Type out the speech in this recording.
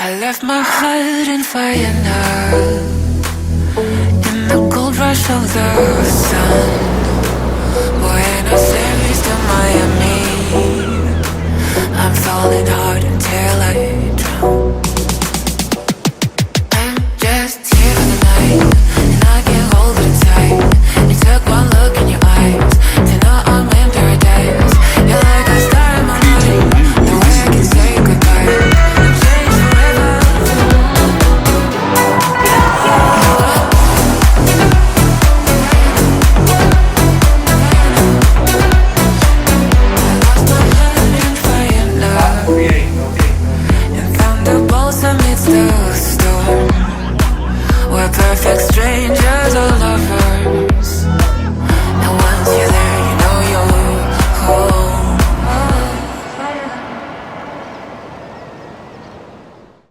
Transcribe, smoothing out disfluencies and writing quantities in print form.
I left my heart in Faena, in the gold rush of the sun. Buenos Aires to Miami, I'm falling hard until I drown. I'm just here for the night, and I can't hold it inside. It took one look in your eyes to know I'm in paradise. You're like a star in my mind, no way I can say goodbye. I'm changed forever. I lost my heart in fire now, and found the balls amidst the